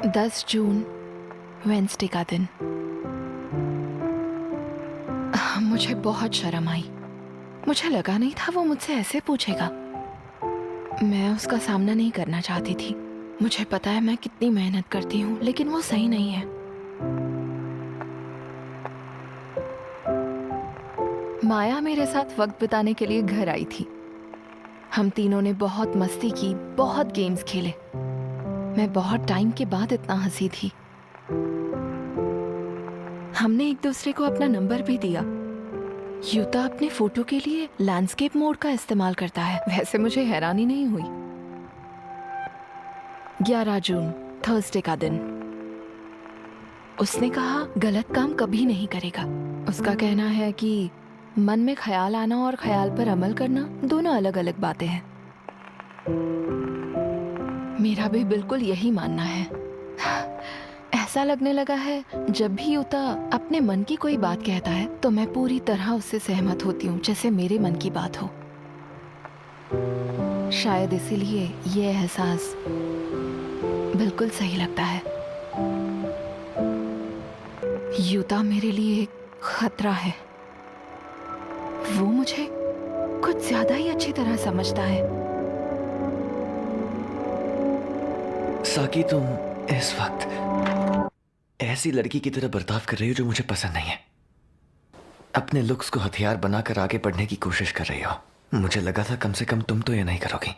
10 जून, Wednesday का दिन। मुझे बहुत शर्म आई। मुझे लगा नहीं था वो मुझसे ऐसे पूछेगा। मैं उसका सामना नहीं करना चाहती थी। मुझे पता है मैं कितनी मेहनत करती हूँ, लेकिन वो सही नहीं है। माया मेरे साथ वक्त बिताने के लिए घर आई थी। हम तीनों ने बहुत मस्ती की, बहुत गेम्स खेले। मैं बहुत टाइम के बाद इतना हंसी थी। हमने एक दूसरे को अपना नंबर भी दिया। युता अपने फोटो के लिए लैंडस्केप मोड का इस्तेमाल करता है। वैसे मुझे हैरानी नहीं हुई। 11 जून, थर्सडे का दिन। उसने कहा गलत काम कभी नहीं करेगा। उसका कहना है कि मन में ख्याल आना और ख्याल पर अमल करना दोनों अलग अलग बातें हैं। मेरा भी बिल्कुल यही मानना है। ऐसा लगने लगा है जब भी युता अपने मन की कोई बात कहता है तो मैं पूरी तरह उससे सहमत होती हूँ, जैसे मेरे मन की बात हो। शायद इसीलिए ये एहसास बिल्कुल सही लगता है। युता मेरे लिए एक खतरा है। वो मुझे कुछ ज्यादा ही अच्छी तरह समझता है। साकी, तुम इस वक्त ऐसी लड़की की तरह बर्ताव कर रही हो जो मुझे पसंद नहीं है। अपने लुक्स को हथियार बनाकर आगे बढ़ने की कोशिश कर रही हो। मुझे लगा था कम से कम तुम तो ये नहीं करोगी।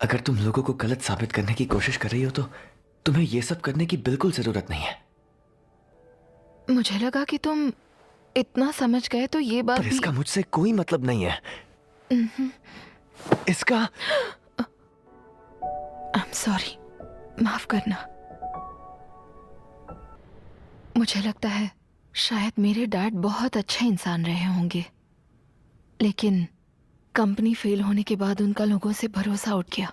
अगर तुम लोगों को गलत साबित करने की कोशिश कर रही हो तो तुम्हें यह सब करने की बिल्कुल जरूरत नहीं है। मुझे लगा कि तुम इतना समझ गए तो ये बात पर भी। इसका मुझसे कोई मतलब नहीं है। इसका आई एम सॉरी, माफ करना। मुझे लगता है शायद मेरे डैड बहुत अच्छे इंसान रहे होंगे, लेकिन कंपनी फेल होने के बाद उनका लोगों से भरोसा उठ गया।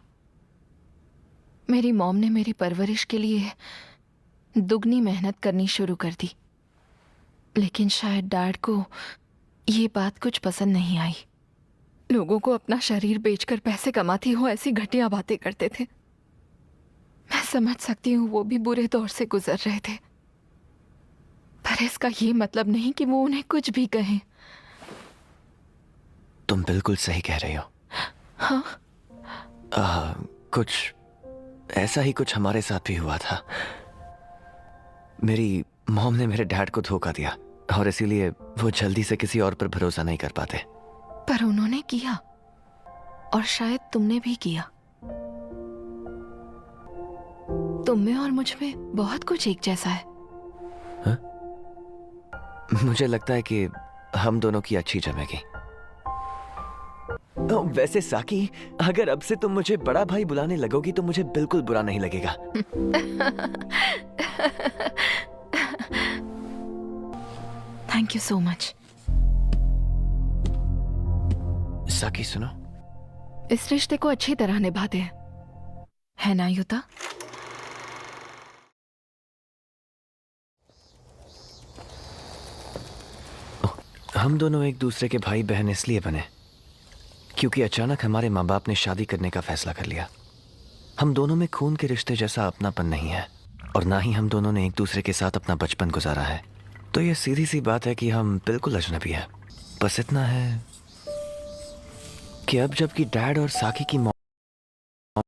मेरी मॉम ने मेरी परवरिश के लिए दुगनी मेहनत करनी शुरू कर दी, लेकिन शायद डैड को ये बात कुछ पसंद नहीं आई। लोगों को अपना शरीर बेचकर पैसे कमाती हो ऐसी घटिया बातें करते थे। मैं समझ सकती हूँ वो भी बुरे दौर से गुजर रहे थे, पर इसका ये मतलब नहीं कि वो उन्हें कुछ भी कहें। तुम बिल्कुल सही कह रही हो। हाँ, कुछ ऐसा ही कुछ हमारे साथ भी हुआ था। मेरी मॉम ने मेरे डैड को धोखा दिया और इसीलिए वो जल्दी से किसी और पर भरोसा नहीं कर पाते। पर उन्होंने किया, और शायद तुमने भी किया। तुम में और मुझ में बहुत कुछ एक जैसा है। हा? मुझे लगता है कि हम दोनों की अच्छी जमेगी। वैसे साकी, अगर अब से तुम मुझे बड़ा भाई बुलाने लगोगी तो मुझे बिल्कुल बुरा नहीं लगेगा। Thank you so much. साकी सुनो, इस रिश्ते को अच्छी तरह निभाते हैं, है ना युता? हम दोनों एक दूसरे के भाई बहन इसलिए बने क्योंकि अचानक हमारे माँ बाप ने शादी करने का फैसला कर लिया। हम दोनों में खून के रिश्ते जैसा अपनापन नहीं है और ना ही हम दोनों ने एक दूसरे के साथ अपना बचपन गुजारा है। तो ये सीधी सी बात है कि हम बिल्कुल अजनबी हैं। बस इतना है कि अब जबकि डैड और साकी की मॉम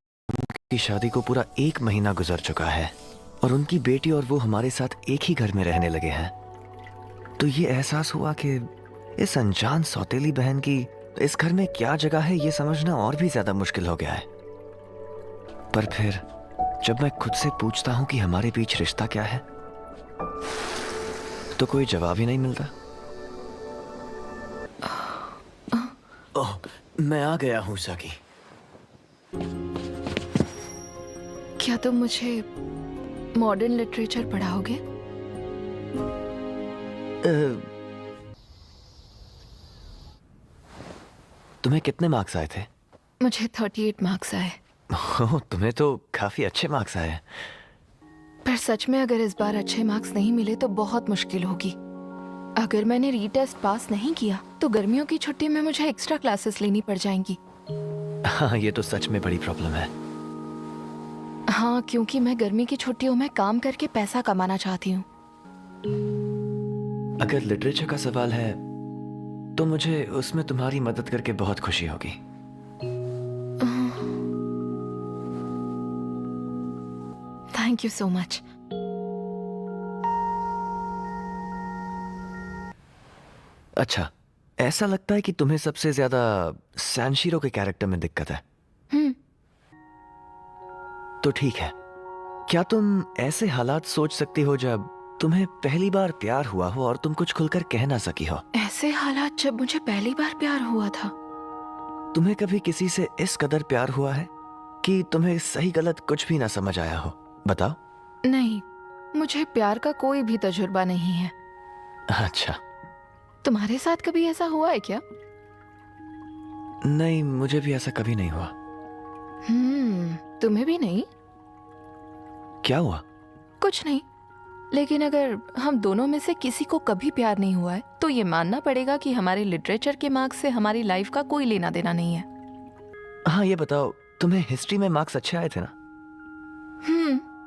की शादी को पूरा 1 महीना गुजर चुका है और उनकी बेटी और वो हमारे साथ एक ही घर में रहने लगे हैं, तो ये एहसास हुआ कि इस अनजान सौतेली बहन की इस घर में क्या जगह है ये समझना और भी ज्यादा मुश्किल हो गया है। पर फिर जब मैं खुद से पूछता हूं कि हमारे बीच रिश्ता क्या है तो कोई जवाब ही नहीं मिलता। ओह, मैं आ गया हूं साकी। क्या तुम मुझे मॉडर्न लिटरेचर पढ़ाओगे? तुम्हें कितने मार्क्स आए थे? मुझे 38 मार्क्स आए। ओह, तुम्हें तो काफी अच्छे मार्क्स आए। पर सच में अगर इस बार अच्छे मार्क्स नहीं मिले तो बहुत मुश्किल होगी। अगर मैंने रीटेस्ट पास नहीं किया तो गर्मियों की छुट्टी में मुझे एक्स्ट्रा क्लासेस लेनी पड़ जाएंगी। हाँ, ये तो सच में बड़ी प्रॉब्लम है। हाँ, क्योंकि मैं गर्मी की छुट्टियों में काम करके पैसा कमाना चाहती हूँ। अगर लिटरेचर का सवाल है तो मुझे उसमें तुम्हारी मदद करके बहुत खुशी होगी। Thank you so much. अच्छा, ऐसा लगता है कि तुम्हें सबसे ज्यादा सैनशिरो के कैरेक्टर में दिक्कत है। तो ठीक है, क्या तुम ऐसे हालात सोच सकती हो जब तुम्हें पहली बार प्यार हुआ हो और तुम कुछ खुलकर कह ना सकी हो? ऐसे हालात जब मुझे पहली बार प्यार हुआ था। तुम्हें कभी किसी से इस कदर प्यार हुआ है कि तुम्हें सही गलत कुछ भी ना समझ आया हो? बताओ। नहीं, मुझे प्यार का कोई भी तजुर्बा नहीं है। अच्छा। तुम्हारे साथ कभी ऐसा हुआ है क्या? नहीं, मुझे भी ऐसा कभी नहीं हुआ। तुम्हें भी नहीं? क्या हुआ? कुछ नहीं, लेकिन अगर हम दोनों में से किसी को कभी प्यार नहीं हुआ है तो ये मानना पड़ेगा कि हमारे लिटरेचर के मार्क्स से हमारी लाइफ का कोई लेना देना नहीं है। हाँ, ये बताओ, तुम्हें हिस्ट्री में मार्क्स अच्छे आए थे ना?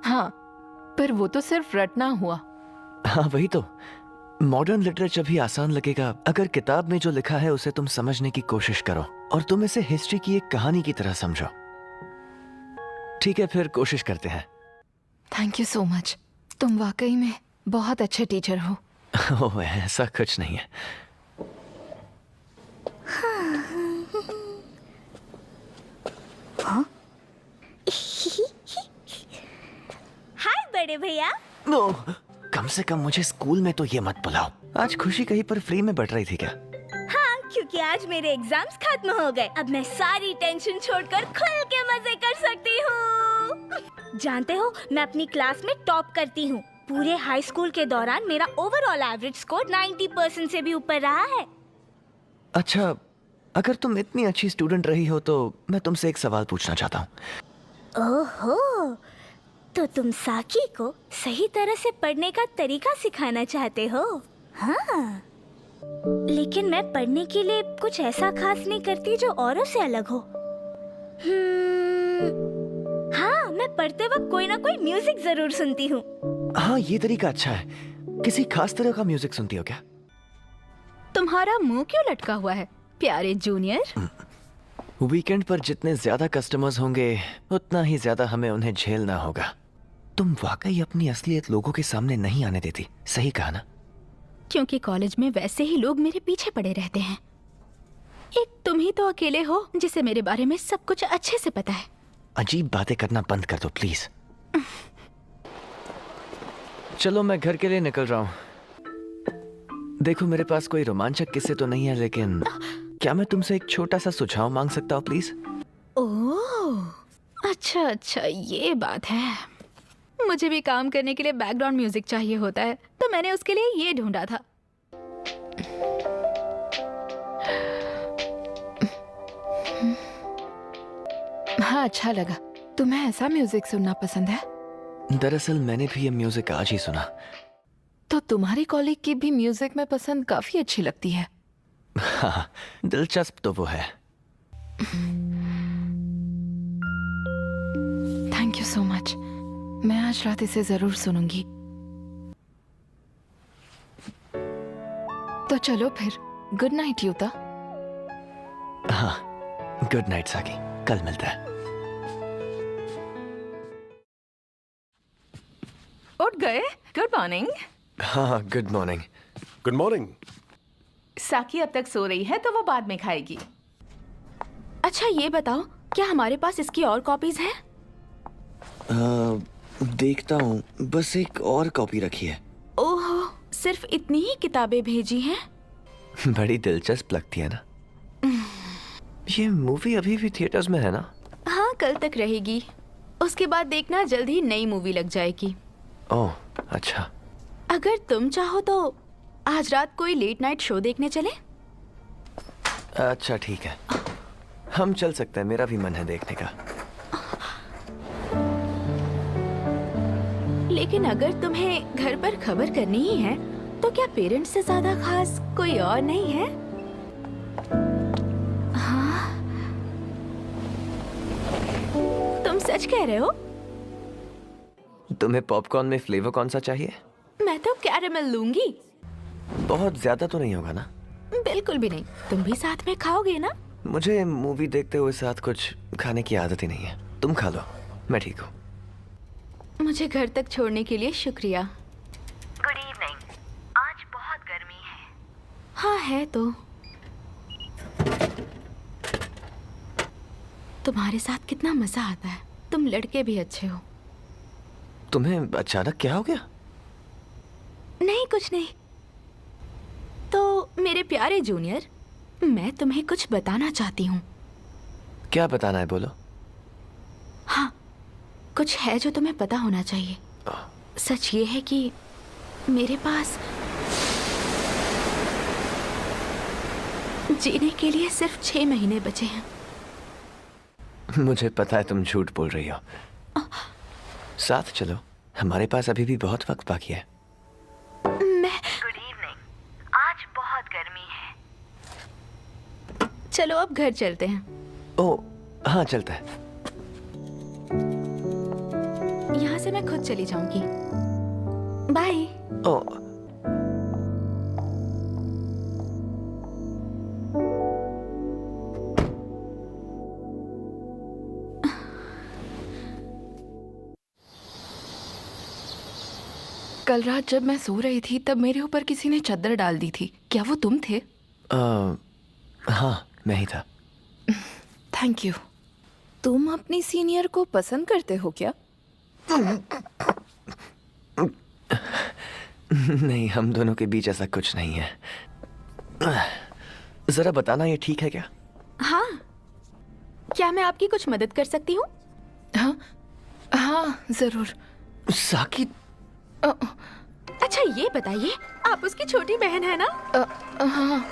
हाँ, पर वो तो सिर्फ रटना हुआ। हाँ, वही तो। मॉडर्न लिटरेचर भी आसान लगेगा अगर किताब में जो लिखा है उसे तुम समझने की कोशिश करो और तुम इसे हिस्ट्री की एक कहानी की तरह समझो। ठीक है, फिर कोशिश करते हैं। Thank you so much. तुम वाकई में बहुत अच्छे टीचर हो। ओह, ऐसा कुछ नहीं है। हाय बड़े भैया। नो, कम से कम मुझे स्कूल में तो ये मत बुलाओ। आज खुशी कहीं पर फ्री में बैठ रही थी क्या? हाँ, क्योंकि आज मेरे एग्जाम्स खत्म हो गए। अब मैं सारी टेंशन छोड़कर खुल के मजे कर सकती हूँ। जानते हो, मैं अपनी क्लास में टॉप करती हूँ। पूरे हाई स्कूल के दौरान मेरा ओवरऑल एवरेज स्कोर 90% से भी ऊपर रहा है। अच्छा, अगर तुम इतनी अच्छी स्टूडेंट रही हो तो मैं तुमसे एक सवाल पूछना चाहता हूँ। ओहो, तो तुम साकी को सही तरह से पढ़ने का तरीका सिखाना चाहते हो? हाँ, लेकिन मैं पढ़ने के लिए कुछ ऐसा खास नहीं करती जो औरों से अलग हो। हाँ, मैं पढ़ते वक्त कोई ना कोई म्यूजिक जरूर सुनती हूँ। हाँ, ये तरीका अच्छा है। किसी खास तरह का म्यूजिक सुनती हो क्या? तुम्हारा मुंह क्यों लटका हुआ है प्यारे जूनियर? वीकेंड पर जितने ज्यादा कस्टमर्स होंगे उतना ही ज्यादा हमें उन्हें झेलना होगा। तुम वाकई अपनी असलियत लोगों के सामने नहीं आने देती। सही कहा ना? क्योंकि कॉलेज में वैसे ही लोग मेरे पीछे पड़े रहते हैं। एक तुम ही तो अकेले हो जिसे मेरे बारे में सब कुछ अच्छे से पता है। अजीब बातें करना बंद कर दो प्लीज। चलो, मैं घर के लिए निकल रहा हूँ। देखो, मेरे पास कोई रोमांचक किस्से तो नहीं है, लेकिन क्या मैं तुमसे एक छोटा सा सुझाव मांग सकता हूँ प्लीज? ओह, अच्छा, ये बात है। मुझे भी काम करने के लिए बैकग्राउंड म्यूजिक चाहिए होता है, तो मैंने उसके लिए ये ढूंढा था। हाँ, अच्छा लगा। तुम्हें ऐसा म्यूजिक सुनना पसंद है? दरअसल मैंने भी ये म्यूजिक आज ही सुना। तो तुम्हारी कॉलीग की भी म्यूजिक में पसंद काफी अच्छी लगती है। हाँ, दिलचस्प तो वो है। Thank you so much. मैं आज रात इसे जरूर सुनूंगी। तो चलो फिर, गुड नाइट यूता। हाँ, गुड नाइट साकी। कल मिलता है। उठ गए? Good morning. हाँ, गुड मॉर्निंग। Good morning. साकी अब तक सो रही है तो वो बाद में खाएगी। अच्छा, ये बताओ, क्या हमारे पास इसकी और कॉपीज हैं? देखता हूँ, बस एक और कॉपी रखी है। ओह, सिर्फ इतनी ही किताबें भेजी हैं? बड़ी दिलचस्प लगती है ना? ये मूवी अभी भी थिएटर्स में है ना? हाँ, कल तक रहेगी। उसके बाद देखना, जल्द ही नई मूवी लग जाएगी। ओह, अच्छा। अगर तुम चाहो तो आज रात कोई लेट नाइट शो देखने चले? अच्छा, ठीक है, हम चल सकते हैं। मेरा भी मन है देखने का। लेकिन अगर तुम्हें घर पर खबर करनी ही है तो क्या पेरेंट्स से ज्यादा खास कोई और नहीं है? हाँ, तुम सच कह रहे हो? तुम्हें पॉपकॉर्न में फ्लेवर कौन सा चाहिए? मैं तो कैरेमल लूंगी। बहुत ज्यादा तो नहीं होगा ना? बिल्कुल भी नहीं। तुम भी साथ में खाओगे ना? मुझे मूवी देखते हुए साथ कुछ खाने की आदत ही नहीं है। तुम खा लो, मैं ठीक हूँ। मुझे घर तक छोड़ने के लिए शुक्रिया। Good evening. आज बहुत गर्मी है। हाँ है तो। तुम्हारे साथ कितना मजा आता है। तुम लड़के भी अच्छे हो। तुम्हें अचानक क्या हो गया? नहीं कुछ नहीं। तो मेरे प्यारे जूनियर, मैं तुम्हें कुछ बताना चाहती हूँ। क्या बताना है, बोलो। हाँ, कुछ है जो तुम्हें पता होना चाहिए। सच ये है कि मेरे पास जीने के लिए सिर्फ 6 महीने बचे हैं। मुझे पता है तुम झूठ बोल रही हो। साथ चलो, हमारे पास अभी भी बहुत वक्त बाकी है। मैं गुड इवनिंग। आज बहुत गर्मी है। चलो अब घर चलते हैं। ओ हाँ, चलता है। यहाँ से मैं खुद चली जाऊंगी। बाय। ओ कल रात जब मैं सो रही थी तब मेरे ऊपर किसी ने चादर डाल दी थी। क्या वो तुम थे? हाँ, मैं ही था। Thank you. तुम अपनी सीनियर को पसंद करते हो क्या? नहीं, हम दोनों के बीच ऐसा कुछ नहीं है। जरा बताना, ये ठीक है क्या? हाँ, क्या मैं आपकी कुछ मदद कर सकती हूँ? हाँ हाँ जरूर। साकी, अ, अच्छा ये बताइए, आप उसकी छोटी बहन है ना? हाँ,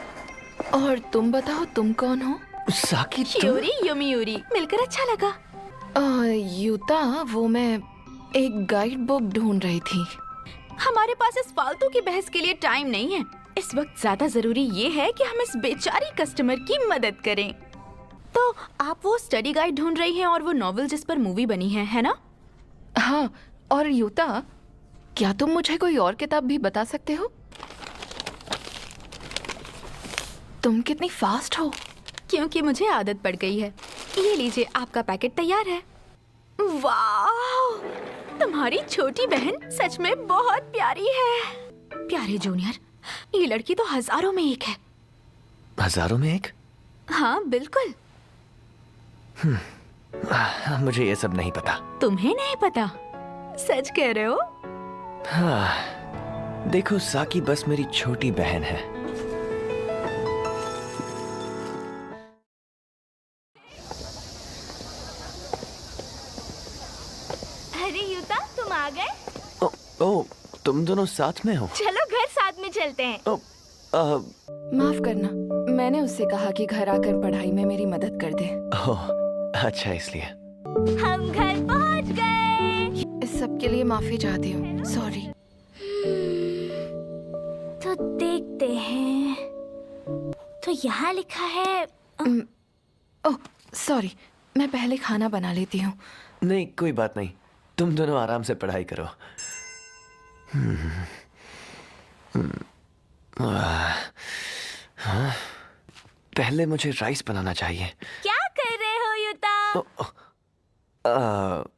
और तुम बताओ तुम कौन हो? साकी तुम? शियोरी योमियूरी, मिलकर अच्छा लगा। यूता, वो मैं एक गाइड बुक ढूंढ रही थी। हमारे पास इस फालतू की बहस के लिए टाइम नहीं है। इस वक्त ज्यादा जरूरी ये है कि हम इस बेचारी कस्टमर की मदद करें। तो आप वो स्टडी गाइड ढूंढ रही हैं और वो नॉवेल जिस पर मूवी बनी है ना? हाँ, और यूता, क्या तुम मुझे कोई और किताब भी बता सकते हो? तुम कितनी फास्ट हो। क्योंकि मुझे आदत पड़ गई है। ये लीजिए, आपका पैकेट तैयार है। वाह, तुम्हारी छोटी बहन सच में बहुत प्यारी है। प्यारे जूनियर, ये लड़की तो हजारों में एक है। हजारों में एक? हाँ बिल्कुल। मुझे ये सब नहीं पता। तुम्हें नहीं पता? सच कह रहे हो? हाँ, देखो साकी बस मेरी छोटी बहन है। अरे यूता, तुम आ गए? ओ, तुम दोनों साथ में हो? चलो घर साथ में चलते हैं। ओ, माफ करना, मैंने उससे कहा कि घर आकर पढ़ाई में मेरी मदद कर दे। ओह, अच्छा इसलिए। हम घर पहुंच गए। इस सब के लिए माफी चाहती हूँ, सॉरी। तो देखते हैं। तो यहाँ लिखा है ओह सॉरी, मैं पहले खाना बना लेती हूँ। नहीं, कोई बात नहीं, तुम दोनों आराम से पढ़ाई करो। हाँ, पहले मुझे राइस बनाना चाहिए। क्या कर रहे हो यूता?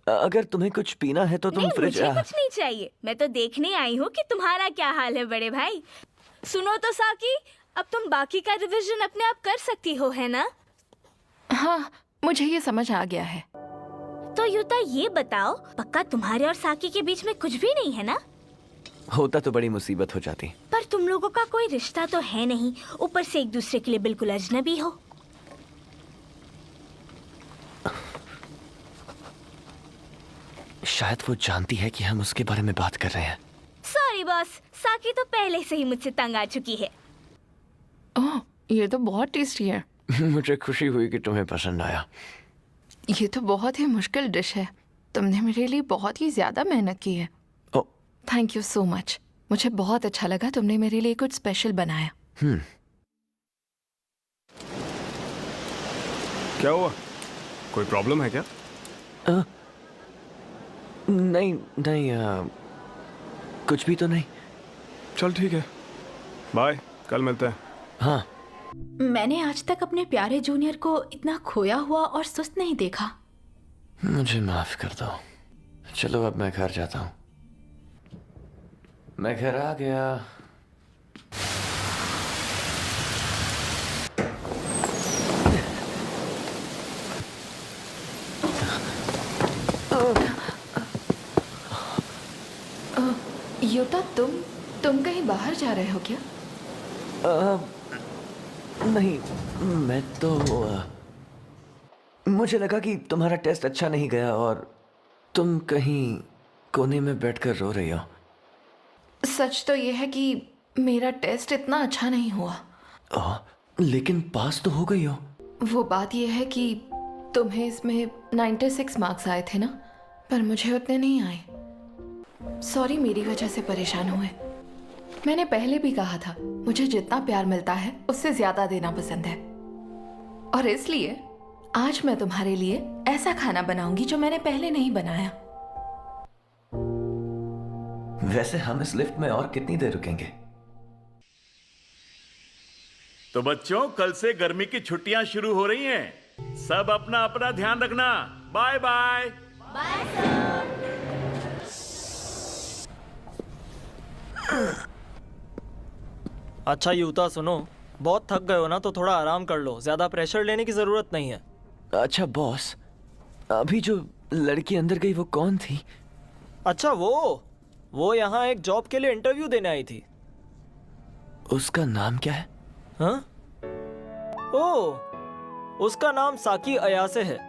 अगर तुम्हें कुछ पीना है तो तुम नहीं, फ्रिज। मुझे कुछ नहीं चाहिए। मैं तो देखने आई हूँ कि तुम्हारा क्या हाल है बड़े भाई। सुनो तो साकी, अब तुम बाकी का रिवीजन अपने आप कर सकती हो, है ना? हाँ, मुझे ये समझ आ गया है। तो यूता ये बताओ, पक्का तुम्हारे और साकी के बीच में कुछ भी नहीं है ना? होता तो बड़ी मुसीबत हो जाती। पर तुम लोगों का कोई रिश्ता तो है नहीं, ऊपर से एक दूसरे के लिए बिल्कुल अजनबी हो। शायद वो जानती है कि हम उसके बारे में बात कर रहे हैं। सॉरी बॉस, साकी तो पहले से ही मुझसे तंग आ चुकी है। ओह, ये तो बहुत टेस्टी है। मुझे खुशी हुई कि तुम्हें पसंद आया। ये तो बहुत ही मुश्किल डिश है। तुमने मेरे लिए बहुत ही ज्यादा मेहनत की है। ओ, थैंक यू सो मच। मुझे बहुत अच्छा लगा, तुमने मेरे लिए कुछ स्पेशल बनाया। क्या हुआ? कोई प्रॉब्लम है क्या? नहीं नहीं, कुछ भी तो नहीं। चल ठीक है, बाय, कल मिलते हैं। हाँ, मैंने आज तक अपने प्यारे जूनियर को इतना खोया हुआ और सुस्त नहीं देखा। मुझे माफ कर दो। चलो अब मैं घर जाता हूँ। मैं घर आ गया। युता, तुम कहीं बाहर जा रहे हो क्या? नहीं, मैं तो मुझे लगा कि तुम्हारा टेस्ट अच्छा नहीं गया और तुम कहीं कोने में बैठकर रो रही हो। सच तो ये है कि मेरा टेस्ट इतना अच्छा नहीं हुआ। लेकिन पास तो हो गई हो। वो बात ये है कि तुम्हें इसमें 96 मार्क्स आए थे ना, पर मुझे उतने नहीं आए। सॉरी, मेरी वजह से परेशान हुए। मैंने पहले भी कहा था, मुझे जितना प्यार मिलता है उससे ज्यादा देना पसंद है, और इसलिए आज मैं तुम्हारे लिए ऐसा खाना बनाऊंगी जो मैंने पहले नहीं बनाया। वैसे हम इस लिफ्ट में और कितनी देर रुकेंगे? तो बच्चों, कल से गर्मी की छुट्टियां शुरू हो रही हैं। सब अपना अपना ध्यान रखना। Bye bye. अच्छा युता, सुनो, बहुत थक गए हो ना, तो थोड़ा आराम कर लो। ज्यादा प्रेशर लेने की जरूरत नहीं है। अच्छा बॉस, अभी जो लड़की अंदर गई वो कौन थी? अच्छा, वो यहाँ एक जॉब के लिए इंटरव्यू देने आई थी। उसका नाम क्या है? हाँ? ओह, उसका नाम साकी अयासे है।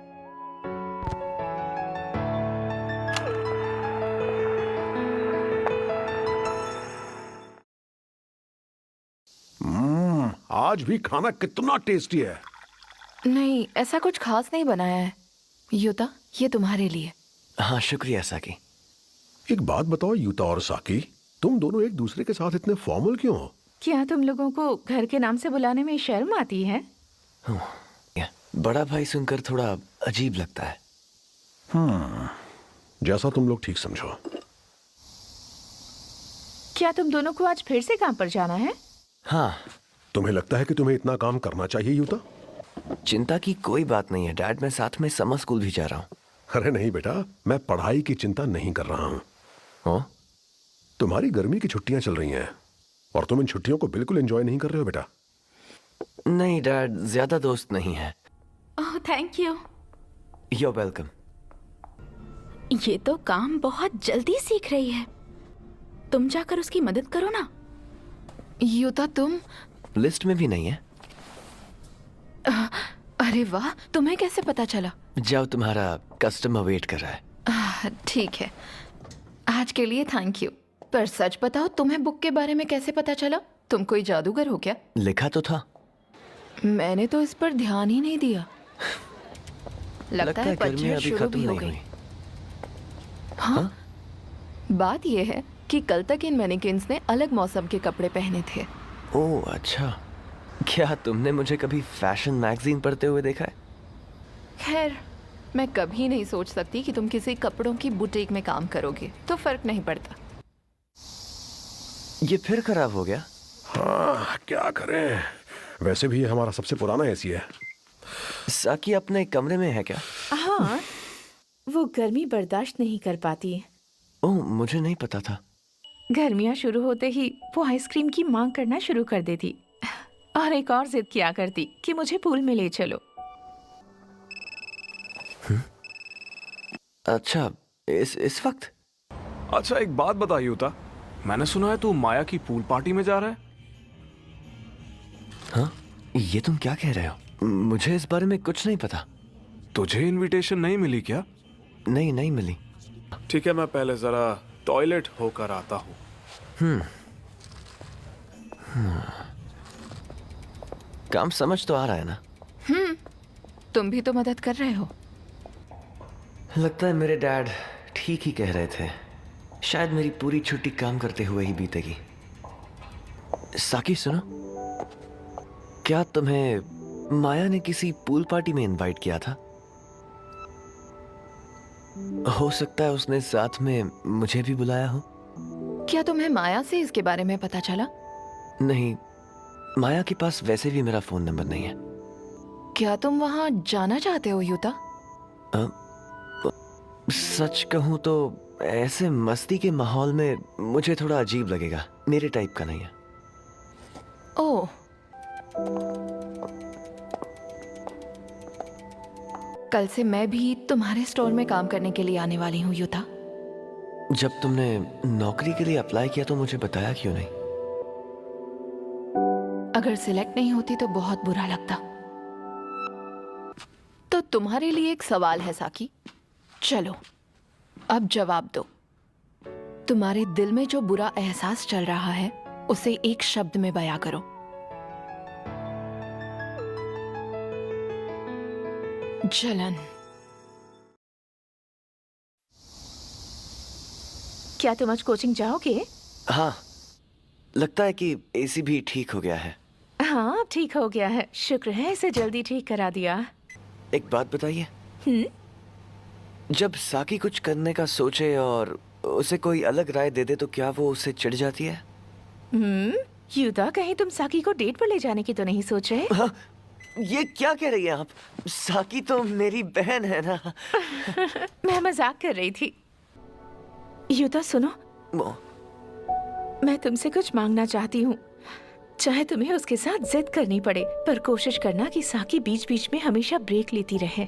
आज भी खाना कितना टेस्टी है। नहीं, ऐसा कुछ खास नहीं बनाया है। युता, ये तुम्हारे लिए। हाँ, शुक्रिया साकी। एक बात बताओ युता और साकी, तुम दोनों एक दूसरे के साथ इतने फॉर्मल क्यों हो? क्या तुम लोगों को घर के नाम से बुलाने में शर्म आती है? बड़ा भाई सुनकर थोड़ा अजीब लगता है। जैसा तुम लोग ठीक समझो। क्या तुम दोनों को आज फिर से काम पर जाना है? हाँ। तुम्हें लगता है कि तुम्हें इतना काम करना चाहिए युता? चिंता की कोई बात नहीं है डैड, मैं साथ में समर स्कूल भी जा रहा हूँ। अरे नहीं बेटा, मैं पढ़ाई की चिंता नहीं कर रहा हूँ। तुम्हारी गर्मी की छुट्टियां चल रही हैं और तुम इन छुट्टियों को बिल्कुल एंजॉय नहीं कर रहे हो बेटा। नहीं डैड, ज्यादा दोस्त नहीं है। ओह, थैंक यू। You're welcome. ये तो काम बहुत जल्दी सीख रही है। तुम जाकर उसकी मदद करो ना। युता, तुम? लिस्ट में भी नहीं है। अरे वाह, तुम्हें कैसे पता चला? जाओ, तुम्हारा कस्टमर वेट कर रहा है। ठीक है, आज के लिए थैंक यू। पर सच बताओ, तुम्हें बुक के बारे में कैसे पता चला? तुम कोई जादूगर हो क्या? लिखा तो था। मैंने तो इस पर ध्यान ही नहीं दिया। लगता है गर्मी पतझड़ अभी शुरू खत्म भी हो नहीं गई। हुई। हाँ? बात यह है कि कल तक इन मैनिक्विन्स ने अलग मौसम के कपड़े पहने थे। ओह अच्छा, क्या तुमने मुझे कभी फैशन मैगजीन पढ़ते हुए देखा है? खैर, मैं कभी नहीं सोच सकती कि तुम किसी कपड़ों की बुटीक में काम करोगे, तो फर्क नहीं पड़ता। ये फिर खराब हो गया। हाँ, क्या करें, वैसे भी ये हमारा सबसे पुराना एसी है। साकी अपने कमरे में है क्या? हाँ, वो गर्मी बर्दाश्त नहीं कर पाती। ओह, मुझे नहीं पता था। गर्मियाँ शुरू होते ही वो आइसक्रीम की मांग करना शुरू कर देती और एक और जिद किया करती कि मुझे पूल में ले चलो। अच्छा, इस वक्त? अच्छा, एक बात बता युता, मैंने सुना है तू माया की पूल पार्टी में जा रहा है। हाँ, ये तुम क्या कह रहे हो? मुझे इस बारे में कुछ नहीं पता। तुझे इनविटेशन नहीं मिली क्या? नहीं मिली। ठीक है, मैं पहले जरा टॉयलेट होकर आता हूँ। काम समझ तो आ रहा है ना? तुम भी तो मदद कर रहे हो। लगता है मेरे डैड ठीक ही कह रहे थे। शायद मेरी पूरी छुट्टी काम करते हुए ही बीतेगी। साकी सुनो, क्या तुम्हें माया ने किसी पूल पार्टी में इनवाइट किया था? हो सकता है उसने साथ में मुझे भी बुलाया हो। क्या तुम्हें माया से इसके बारे में पता चला? नहीं, माया के पास वैसे भी मेरा फोन नंबर नहीं है। क्या तुम वहाँ जाना चाहते हो युता? सच कहूं तो ऐसे मस्ती के माहौल में मुझे थोड़ा अजीब लगेगा, मेरे टाइप का नहीं है। ओह, कल से मैं भी तुम्हारे स्टोर में काम करने के लिए आने वाली हूँ युता। जब तुमने नौकरी के लिए अप्लाई किया तो मुझे बताया क्यों नहीं? अगर सिलेक्ट नहीं होती तो बहुत बुरा लगता। तो तुम्हारे लिए एक सवाल है साकी, चलो अब जवाब दो। तुम्हारे दिल में जो बुरा एहसास चल रहा है उसे एक शब्द में बयां करो। जलन। क्या तुम आज कोचिंग जाओगे? हाँ, लगता है कि एसी भी ठीक हो गया है। हाँ, ठीक हो गया है, शुक्र है इसे जल्दी ठीक करा दिया। एक बात बताइए, जब साकी कुछ करने का सोचे और उसे कोई अलग राय दे दे तो क्या वो उससे चिढ़ जाती है? युता, कहीं तुम साकी को डेट पर ले जाने की तो नहीं सोच रहे? हाँ, ये क्या कह रही हैं आप? साकी तो मेरी बहन है ना। मैं मजाक कर रही थी। युता सुनो, मैं तुमसे कुछ मांगना चाहती हूँ। चाहे तुम्हें उसके साथ जिद करनी पड़े, पर कोशिश करना कि साकी बीच बीच में हमेशा ब्रेक लेती रहे।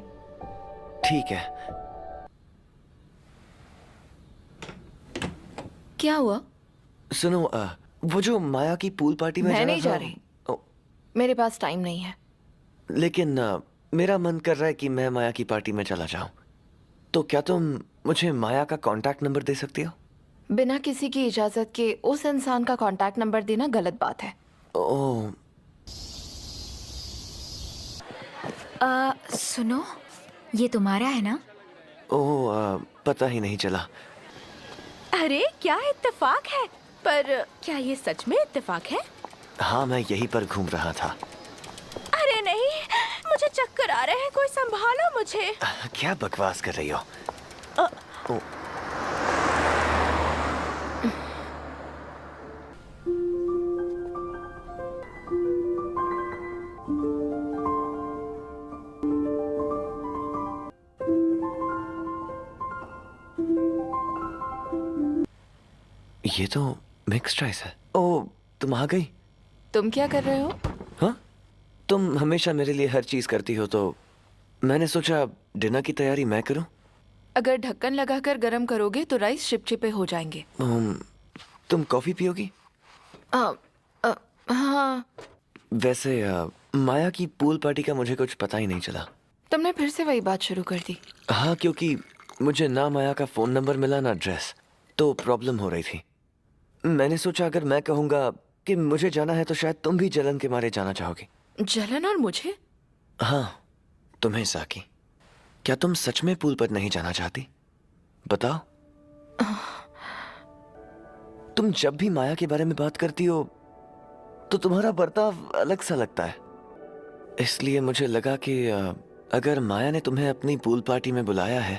ठीक है। क्या हुआ? सुनो, वो जो माया की पूल पार्टी में मैं जाना नहीं था, जा रही। मेरे पास टाइम नहीं है। लेकिन मेरा मन कर रहा है कि मैं माया की पार्टी में चला जाऊं। तो क्या तुम मुझे माया का कांटेक्ट नंबर दे सकती हो? बिना किसी की इजाजत के उस इंसान का कांटेक्ट नंबर देना गलत बात है। ओह, सुनो, ये तुम्हारा है ना? ओह, पता ही नहीं चला। अरे क्या इत्तेफाक है! पर क्या ये सच में इत्तेफाक है? हाँ, मैं यहीं पर घूम रहा था। अरे नहीं, मुझे चक्कर आ रहे हैं, कोई संभालो मुझे। क्या बकवास कर रही हो? ओह, ये तो मिक्स्ड राइस है। ओह, तुम आ गई। तुम क्या कर रहे हो? हाँ, तुम हमेशा मेरे लिए हर चीज करती हो, तो मैंने सोचा डिनर की तैयारी मैं करूं। अगर ढक्कन लगाकर गरम करोगे तो राइस चिपचिपे हो जाएंगे। तुम कॉफी पियोगी? हाँ। वैसे माया की पूल पार्टी का मुझे कुछ पता ही नहीं चला। तुमने फिर से वही बात शुरू कर दी। हाँ, क्योंकि मुझे ना माया का फोन नंबर मिला ना एड्रेस, तो प्रॉब्लम हो रही थी। मैंने सोचा अगर मैं कहूंगा कि मुझे जाना है तो शायद तुम भी जलन के मारे जाना चाहोगी। जलन और मुझे? हाँ, तुम्हें साकी। क्या तुम सच में पूल पर नहीं जाना चाहती? बताओ। तुम जब भी माया के बारे में बात करती हो तो तुम्हारा बर्ताव अलग सा लगता है। इसलिए मुझे लगा कि अगर माया ने तुम्हें अपनी पूल पार्टी में बुलाया है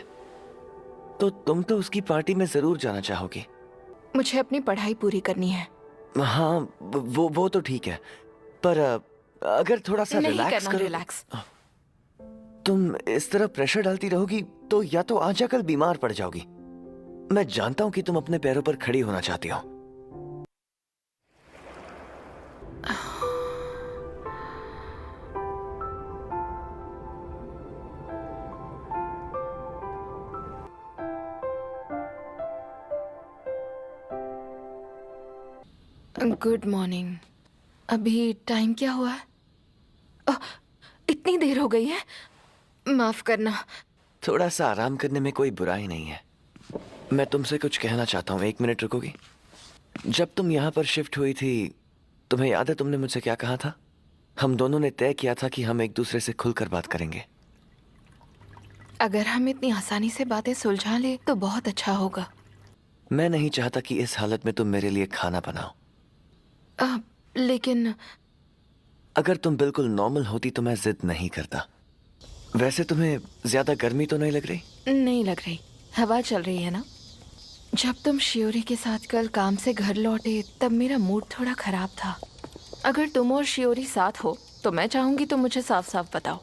तो तुम तो उसकी पार्टी में जरूर जाना चाहोगी। मुझे अपनी पढ़ाई पूरी करनी है। हाँ, वो तो ठीक है, पर अगर थोड़ा सा नहीं रिलैक्स करना करो। रिलैक्स। तुम इस तरह प्रेशर डालती रहोगी तो या तो आज या कल बीमार पड़ जाओगी। मैं जानता हूं कि तुम अपने पैरों पर खड़ी होना चाहती हो। Good morning. अभी टाइम क्या हुआ है? इतनी देर हो गई है। माफ करना। थोड़ा सा आराम करने में कोई बुराई नहीं है। मैं तुमसे कुछ कहना चाहता हूँ, 1 मिनट रुकोगी? जब तुम यहाँ पर शिफ्ट हुई थी, तुम्हें याद है तुमने मुझसे क्या कहा था? हम दोनों ने तय किया था कि हम एक दूसरे से खुलकर बात करेंगे। अगर हम इतनी आसानी से बातें सुलझा ले तो बहुत अच्छा होगा। मैं नहीं चाहता कि इस हालत में तुम मेरे लिए खाना बनाओ। लेकिन अगर तुम बिल्कुल नॉर्मल होती तो मैं जिद नहीं करता। वैसे तुम्हें ज्यादा गर्मी तो नहीं लग रही? नहीं लग रही। हवा चल रही है ना? जब तुम शियोरी के साथ कल काम से घर लौटे तब मेरा मूड थोड़ा खराब था। अगर तुम और शियोरी साथ हो तो मैं चाहूंगी तुम मुझे साफ साफ बताओ।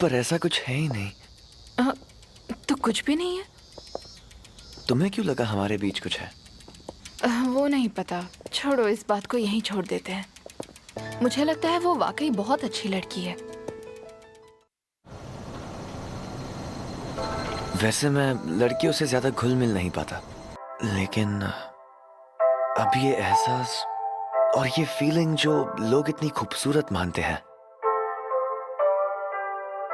पर ऐसा कुछ है ही नहीं। तो कुछ भी नहीं है? तुम्हें क्यों लगा हमारे बीच कुछ है? वो नहीं पता, छोड़ो, इस बात को यहीं छोड़ देते हैं। मुझे लगता है वो वाकई बहुत अच्छी लड़की है। वैसे मैं लड़कियों से ज्यादा घुल मिल नहीं पाता, लेकिन अब ये एहसास और ये फीलिंग जो लोग इतनी खूबसूरत मानते हैं,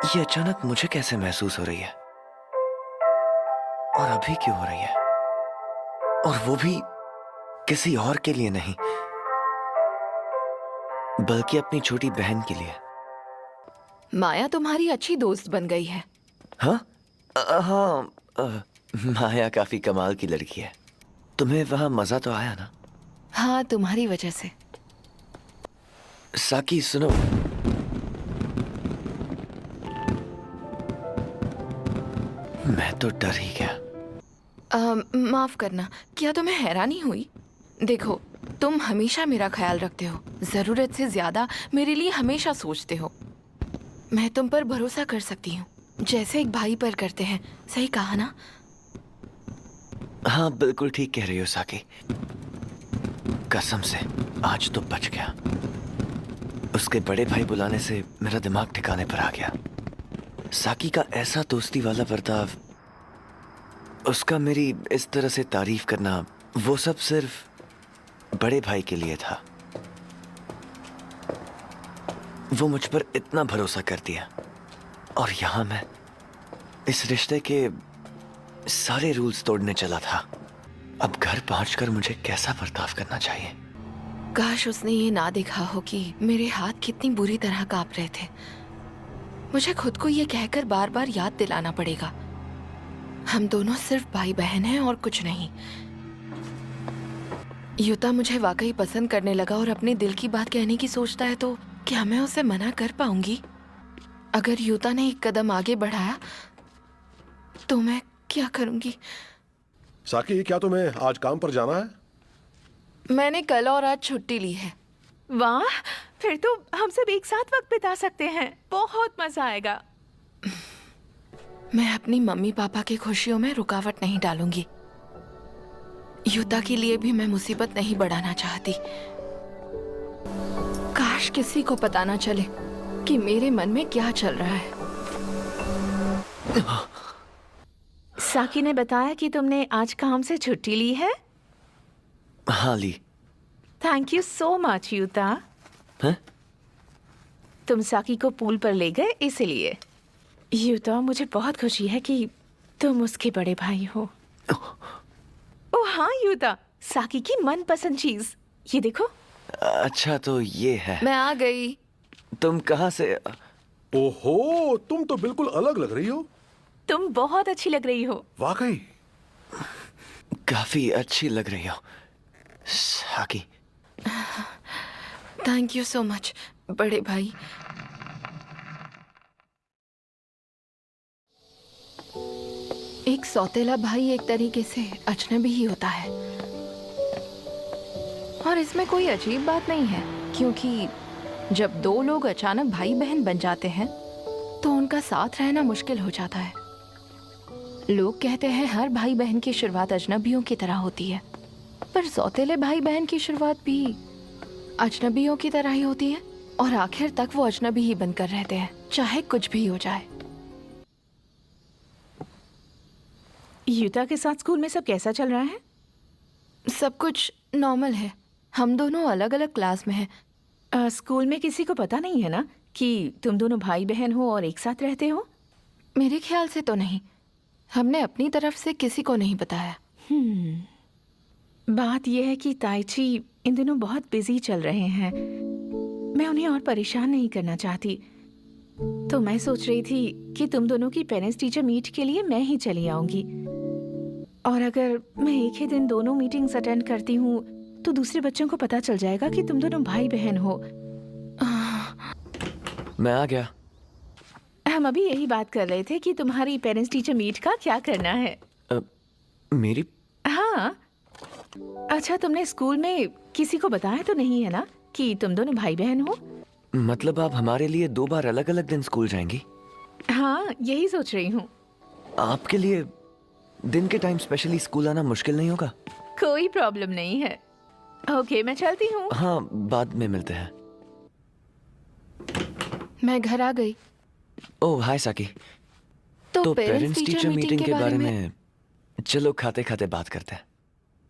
ये अचानक मुझे कैसे महसूस हो रही है? और अभी क्यों हो रही है? और वो भी किसी और के लिए नहीं, बल्कि अपनी छोटी बहन के लिए। माया तुम्हारी अच्छी दोस्त बन गई है। हाँ हाँ, माया काफी कमाल की लड़की है। तुम्हें वहां मजा तो आया ना? हाँ, तुम्हारी वजह से। साकी सुनो, मैं तो डर ही गया। माफ करना, क्या तुम्हें हैरानी हुई? देखो, तुम हमेशा मेरा ख्याल रखते हो, जरूरत से ज्यादा मेरे लिए हमेशा सोचते हो। मैं तुम पर भरोसा कर सकती हूँ, जैसे एक भाई पर करते हैं। सही कहा ना? हाँ, बिल्कुल ठीक कह रही हो साकी। कसम से आज तो बच गया। उसके बड़े भाई बुलाने से मेरा दिमाग ठिकाने पर आ गया। साकी का ऐसा दोस्ती वाला बर्ताव, उसका मेरी इस तरह से तारीफ करना, वो सब सिर्फ बड़े भाई के लिए था। वो मुझ पर इतना भरोसा कर दिया, और यहां मैं इस रिश्ते के सारे रूल्स तोड़ने चला था। अब घर पहुंचकर मुझे कैसा बर्ताव करना चाहिए? काश उसने ये ना देखा हो कि मेरे हाथ कितनी बुरी तरह कांप रहे थे। मुझे खुद को ये कहकर बार बार याद दिलाना पड़ेगा, हम दोनों सिर्फ भाई बहन हैं और कुछ नहीं। युता मुझे वाकई पसंद करने लगा और अपने दिल की बात कहने की सोचता है, तो क्या मैं उसे मना कर पाऊंगी? अगर युता ने एक कदम आगे बढ़ाया तो मैं क्या करूंगी? साकी, क्या तुम्हें आज काम पर जाना है? मैंने कल और आज छुट्टी ली है। वाह, फिर तो हम सब एक साथ वक्त बिता सकते हैं। बहुत मजा आएगा। मैं अपनी मम्मी पापा की खुशियों में रुकावट नहीं डालूंगी। युता के लिए भी मैं मुसीबत नहीं बढ़ाना चाहती। काश किसी को पता ना चले कि मेरे मन में क्या चल रहा है। साकी ने बताया कि तुमने आज काम से छुट्टी ली है। हाँ, ली। Thank you so much Yuta. हैं? तुम साकी को पूल पर ले गए इसलिए। युता, मुझे बहुत खुशी है कि तुम उसके बड़े भाई हो। ओह हाँ युता, साकी की मनपसंद चीज, ये देखो। अच्छा, तो ये है। मैं आ गई। तुम कहाँ से? ओहो, तुम तो बिल्कुल अलग लग रही हो। तुम बहुत अच्छी लग रही हो। वाकई। काफी अच्छी लग रही हो साकी। थैंक यू सो मच बड़े भाई। एक सौतेला भाई एक तरीके से अजनबी ही होता है, और इसमें कोई अजीब बात नहीं है, क्योंकि जब दो लोग अचानक भाई बहन बन जाते हैं तो उनका साथ रहना मुश्किल हो जाता है। लोग कहते हैं हर भाई बहन की शुरुआत अजनबियों की तरह होती है, पर सौतेले भाई बहन की शुरुआत भी अजनबियों की तरह ही होती है, और आखिर तक वो अजनबी ही बनकर रहते हैं, चाहे कुछ भी हो जाए। युता के साथ स्कूल में सब कैसा चल रहा है? सब कुछ नॉर्मल है। हम दोनों अलग अलग क्लास में हैं। स्कूल में किसी को पता नहीं है ना कि तुम दोनों भाई बहन हो और एक साथ रहते हो? मेरे ख्याल से तो नहीं। हमने अपनी तरफ से किसी को नहीं बताया। बात यह है कि ताइची इन दिनों बहुत बिजी चल रहे हैं। मैं उन्हें और परेशान नहीं करना चाहती, तो मैं सोच रही थी कि तुम दोनों की पेरेंट्स टीचर मीट के लिए मैं ही चली आऊंगी। और अगर मैं एक ही दिन दोनों मीटिंग्स अटेंड करती हूँ तो दूसरे बच्चों को पता चल जाएगा कि तुम दोनों भाई बहन हो। मैं आ गया। हम अभी यही बात कर रहे थे कि तुम्हारी पेरेंट्स टीचर मीट का क्या करना है। मेरी हाँ, अच्छा तुमने स्कूल में किसी को बताया तो नहीं है ना कि तुम दोनों भाई बहन हो? मतलब आप हमारे लिए 2 बार अलग अलग दिन स्कूल जाएंगी? हाँ, यही सोच रही हूँ। आपके लिए दिन के टाइम स्पेशली स्कूल आना मुश्किल नहीं होगा? कोई प्रॉब्लम नहीं है। ओके, मैं चलती हूँ। हाँ, बाद में मिलते हैं। मैं घर आ गई। ओह हाय साकी। तो पेरेंट्स टीचर मीटिंग के बारे में चलो खाते खाते बात करते हैं।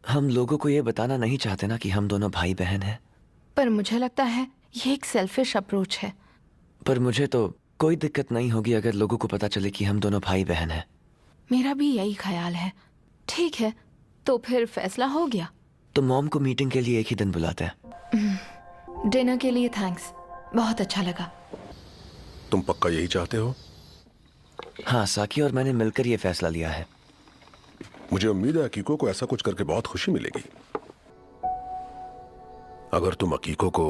हम लोगों को ये बताना नहीं चाहते ना कि हम दोनों भाई बहन हैं। पर मुझे लगता है ये एक सेल्फिश अप्रोच है। पर मुझे तो कोई दिक्कत नहीं होगी अगर लोगों को पता चले कि हम दोनों भाई बहन हैं। मेरा भी यही ख्याल है। ठीक है, तो फिर फैसला हो गया। तो मॉम को मीटिंग के लिए एक ही दिन बुलाते हैं। डिनर के लिए थैंक्स, बहुत अच्छा लगा। तुम पक्का यही चाहते हो? हाँ, साकी और मैंने मिलकर ये फैसला लिया है। मुझे उम्मीद है अकीको को ऐसा कुछ करके बहुत खुशी मिलेगी। अगर तुम अकीको को